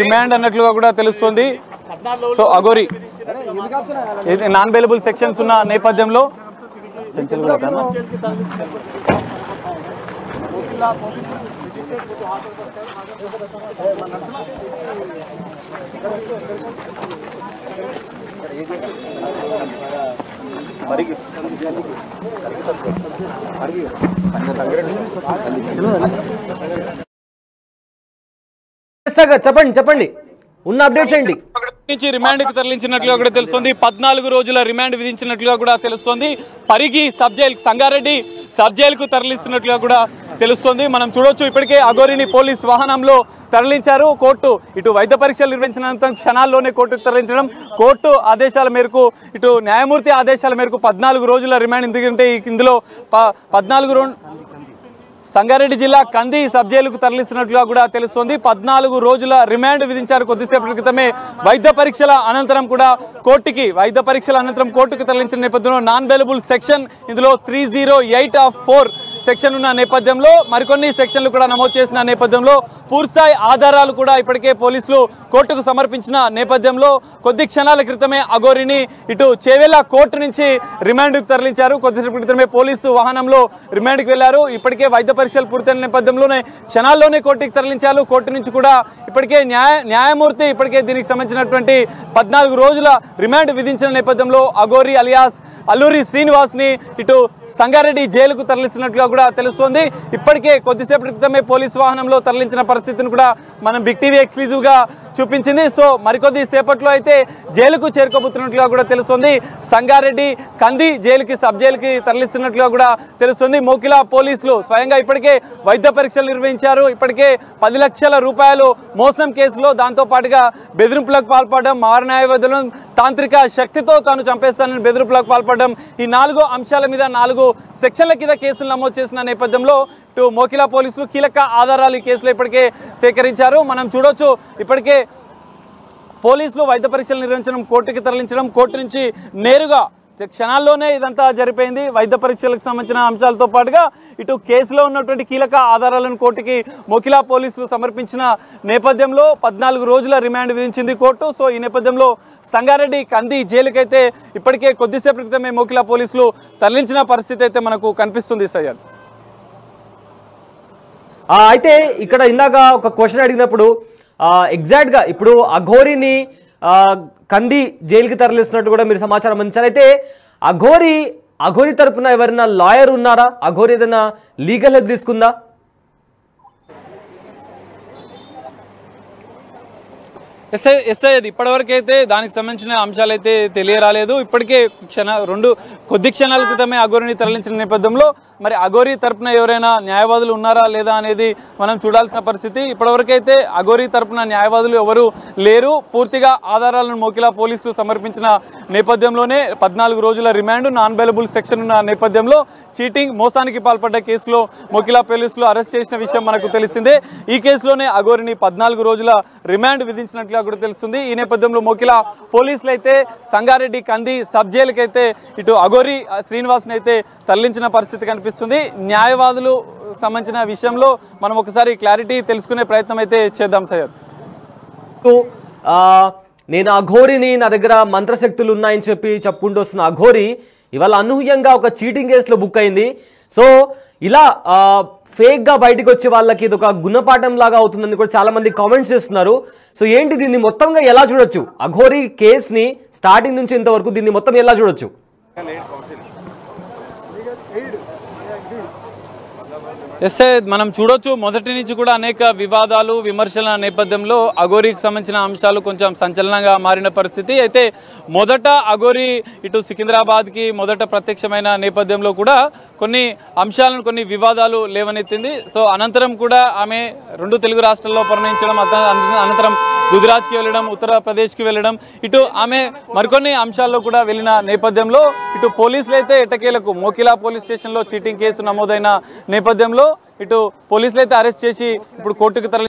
Remand అన్నట్లుగా కూడా తెలుస్తుంది. So Aghori non bailable sections ఉన్న నేపథ్యంలో చెప్పండి ఉన్న అప్డేట్స్ ఏంటి? నుంచి రిమాండ్ కి తరలించినట్లుగా కూడా తెలుస్తుంది. 14 రోజుల రిమాండ్ విధించినట్లుగా కూడా తెలుస్తుంది. Parigi sub jail Sangareddy sub jail కు తరలిస్తున్నట్లుగా కూడా తెలుస్తుంది. మనం చూడొచ్చు ఇప్పటికే అఘోరిని పోలీస్ వాహనంలో తరలించారు. కోర్టు ఇటు వైద్య పరీక్షలు నిర్వహించినంత క్షణాల్లోనే కోర్టుకు తరలించడం, కోర్టు ఆదేశాల మేరకు ఇటు న్యాయమూర్తి ఆదేశాల మేరకు 14 రోజుల రిమాండ్. ఎందుకంటే ఇందులో 14 సంగారెడ్డి జిల్లా కంది సబ్ జైలుకు తరలిస్తున్నట్లుగా కూడా తెలుస్తోంది. 14 రోజుల రిమాండ్ విధించారు. కొద్దిసేపటి క్రితమే వైద్య పరీక్షల అనంతరం కోర్టుకు తరలించిన నేపథ్యంలో నాన్ బెయిలబుల్ సెక్షన్ ఇందులో 308/4 సెక్షన్ ఉన్న నేపథ్యంలో మరికొన్ని సెక్షన్లు కూడా నమోదు చేసిన నేపథ్యంలో పూర్తిస్థాయి ఆధారాలు కూడా ఇప్పటికే పోలీసులు కోర్టుకు సమర్పించిన నేపథ్యంలో కొద్ది క్షణాల క్రితమే అఘోరిని ఇటు చేవెళ్ల కోర్టు నుంచి రిమాండ్కు తరలించారు. కొద్దిసేపటి క్రితమే పోలీసు వాహనంలో రిమాండ్కి వెళ్లారు. ఇప్పటికే వైద్య పరీక్షలు పూర్తయిన నేపథ్యంలోనే క్షణాల్లోనే కోర్టుకు తరలించారు. కోర్టు నుంచి కూడా ఇప్పటికే న్యాయమూర్తి ఇప్పటికే దీనికి సంబంధించినటువంటి 14 రోజుల రిమాండ్ విధించిన నేపథ్యంలో అఘోరి అలియాస్ అల్లూరి శ్రీనివాస్ ని ఇటు సంగారెడ్డి జైలుకు తరలిస్తున్నట్లుగా కూడా తెలుస్తోంది. ఇప్పటికే కొద్దిసేపటి క్రితమే పోలీసు వాహనంలో తరలించిన పరిస్థితిని కూడా మనం బిగ్ టీవీ ఎక్స్క్లూజివ్ గా చూపించింది. సో మరికొద్ది సేపట్లో అయితే జైలుకు చేరుకోబోతున్నట్లుగా కూడా తెలుస్తుంది. సంగారెడ్డి కంది జైలుకి సబ్ జైలుకి తరలిస్తున్నట్లుగా కూడా తెలుస్తుంది. మోకిలా పోలీసులు స్వయంగా ఇప్పటికే వైద్య పరీక్షలు నిర్వహించారు. ఇప్పటికే 10 లక్షల రూపాయలు మోసం కేసులో దాంతో పాటుగా బెదిరింపులకు పాల్పడడం, మారణాయుధులను తాంత్రిక శక్తితో తాను చంపేస్తానని బెదిరింపులకు పాల్పడడం, ఈ 4 అంశాల మీద 4 సెక్షన్ల కింద కేసులు నమోదు చేసిన నేపథ్యంలో ఇటు మోకిలా పోలీసులు కీలక ఆధారాలు ఈ కేసులో ఇప్పటికే సేకరించారు. మనం చూడొచ్చు ఇప్పటికే పోలీసులు వైద్య పరీక్షలు నిర్వహించడం, కోర్టుకి తరలించడం, కోర్టు నుంచి నేరుగా క్షణాల్లోనే ఇదంతా జరిపోయింది. వైద్య పరీక్షలకు సంబంధించిన అంశాలతో పాటుగా ఇటు కేసులో ఉన్నటువంటి కీలక ఆధారాలను కోర్టుకి మోకిలా పోలీసులు సమర్పించిన నేపథ్యంలో 14 రోజుల రిమాండ్ విధించింది కోర్టు. సో ఈ నేపథ్యంలో సంగారెడ్డి కంది జైలుకైతే ఇప్పటికే కొద్దిసేపటి క్రితమే మోకిలా పోలీసులు తరలించిన పరిస్థితి అయితే మనకు కనిపిస్తుంది. సయ్యద్ అయితే ఇక్కడ ఇందాక ఒక క్వశ్చన్ అడిగినప్పుడు ఎగ్జాక్ట్గా ఇప్పుడు అఘోరిని కంది జైలుకి తరలిస్తున్నట్టు కూడా మీరు సమాచారం అందించారు. అయితే అఘోరి తరపున ఎవరైనా లాయర్ ఉన్నారా? అఘోరి ఏదైనా లీగల్ హెల్ప్ తీసుకుందా? ఎస్ఐ అది ఇప్పటివరకు అయితే దానికి సంబంధించిన అంశాలు అయితే తెలియరాలేదు. ఇప్పటికే కొద్ది క్షణాల క్రితమే అఘోరిని తరలించిన నేపథ్యంలో మరి అఘోరి తరపున ఎవరైనా న్యాయవాదులు ఉన్నారా లేదా అనేది మనం చూడాల్సిన పరిస్థితి. ఇప్పటివరకైతే అఘోరి తరపున న్యాయవాదులు ఎవరు లేరు. పూర్తిగా ఆధారాలను మోకిలా పోలీసులు సమర్పించిన నేపథ్యంలోనే 14 రోజుల రిమాండ్, నాన్ బెయిలబుల్ సెక్షన్ ఉన్న నేపథ్యంలో చీటింగ్, మోసానికి పాల్పడ్డ కేసులో మోకిలా పోలీసులు అరెస్ట్ చేసిన విషయం మనకు తెలిసిందే. ఈ కేసులోనే అఘోరిని 14 రోజుల రిమాండ్ విధించినట్లుగా కూడా తెలుస్తుంది. ఈ నేపథ్యంలో మోకిలా పోలీసులు అయితే సంగారెడ్డి కంది సబ్ జైలుకైతే ఇటు అఘోరి శ్రీనివాస్ని అయితే తరలించిన పరిస్థితి కనిపిస్తుంది. న్యాయవాదులు సంబంధించిన విషయంలో మనం ఒకసారి క్లారిటీ తెలుసుకునే ప్రయత్నం అయితే చేద్దాం. సయ్యద్, నేను అఘోరిని, నా దగ్గర మంత్రశక్తులు ఉన్నాయని చెప్పుకుంటూ వస్తున్న అఘోరి ఇవాళ అనూహ్యంగా ఒక చీటింగ్ కేసులో బుక్ అయింది. సో ఇలా ఫేక్గా బయటకు వచ్చే వాళ్ళకి ఇది ఒక గుణపాఠం లాగా అవుతుందని కూడా చాలా మంది కామెంట్స్ చేస్తున్నారు. సో ఏంటి దీన్ని మొత్తంగా ఎలా చూడొచ్చు? అఘోరి కేసుని స్టార్టింగ్ నుంచి ఇంతవరకు దీన్ని మొత్తం ఎలా చూడొచ్చు? ఎస్ఐ మనం చూడొచ్చు మొదటి నుంచి కూడా అనేక వివాదాలు, విమర్శల నేపథ్యంలో అఘోరికి సంబంధించిన అంశాలు కొంచెం సంచలనంగా మారిన పరిస్థితి. అయితే మొదట అఘోరి ఇటు సికింద్రాబాద్కి మొదట ప్రత్యక్షమైన నేపథ్యంలో కూడా కొన్ని అంశాలను, కొన్ని వివాదాలు లేవనెత్తింది. సో అనంతరం కూడా ఆమె 2 తెలుగు రాష్ట్రాల్లో పర్ణించడం, అనంతరం గుజరాత్కి వెళ్ళడం, ఉత్తరప్రదేశ్కి వెళ్ళడం, ఇటు ఆమె మరికొన్ని అంశాల్లో కూడా వెళ్ళిన నేపథ్యంలో ఇటు పోలీసులు అయితే ఎట్టకేలకు మోకిలా పోలీస్ స్టేషన్లో చీటింగ్ కేసు నమోదైన నేపథ్యంలో ఇటు పోలీసులు అయితే అరెస్ట్ చేసి ఇప్పుడు కోర్టుకు తరలి